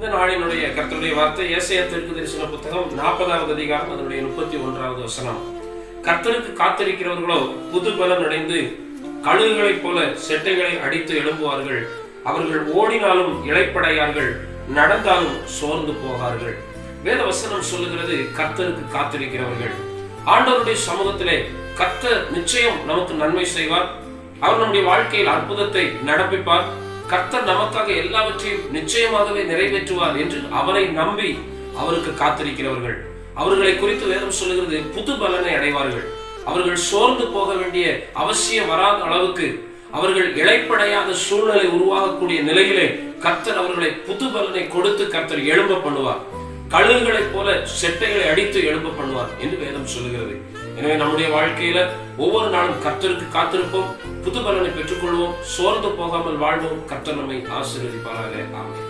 இந்த நாளினுடைய கர்த்தருடைய வார்த்தை ஏசாயா தீர்க்கதரிசன புத்தகம் 40வது அதிகாரம் அதனுடைய 31வது வசனம். கர்த்தருக்கு காத்திருக்கிறவர்களோ புது பலன் அடைந்து கழுகுகளைப் போல செட்டைகளை அடித்து எழும்புவார்கள். அவர்கள் ஓடினாலும் இளைப்படையார்கள், நடந்தாலும் சோர்ந்து போகார்கள். வேத வசனம் சொல்லுகிறது, கர்த்தருக்கு காத்திருக்கிறவர்கள் ஆண்டவருடைய சமூகத்திலே கர்த்தர் நிச்சயம் நமக்கு நன்மை செய்வார். அவர் நம்முடைய வாழ்க்கையில் அற்புதத்தை நடப்பிப்பார். கர்த்தர் நமக்காக எல்லாவற்றையும் நிச்சயமாகவே நிறைவேற்றுவார் என்று அவரை நம்பி அவருக்கு காத்திருக்கிறவர்கள், அவர்களை குறித்து வேதம் சொல்லுகிறது, புது பலனை அடைவார்கள். அவர்கள் சோர்ந்து போக வேண்டிய அவசியம் வராத அளவுக்கு, அவர்கள் இளைப்படையாத சூழ்நிலை உருவாகக்கூடிய நிலையிலே கர்த்தர் அவர்களை புது பலனை கொடுத்து கர்த்தர் எழும்ப பண்ணுவார். கழுகுகளைப் போல செட்டைகளை அடித்து எழும்ப பண்ணுவார் என்று வேதம் சொல்லுகிறது. எனவே நம்முடைய வாழ்க்கையில ஒவ்வொரு நாளும் கர்த்தருக்கு காத்திருப்போம், புது பலனை பெற்றுக்கொள்வோம், சோர்ந்து போகாமல் வாழ்வோம். கர்த்தர் நம்மை ஆசீர்வதிப்பாராக. ஆமென்.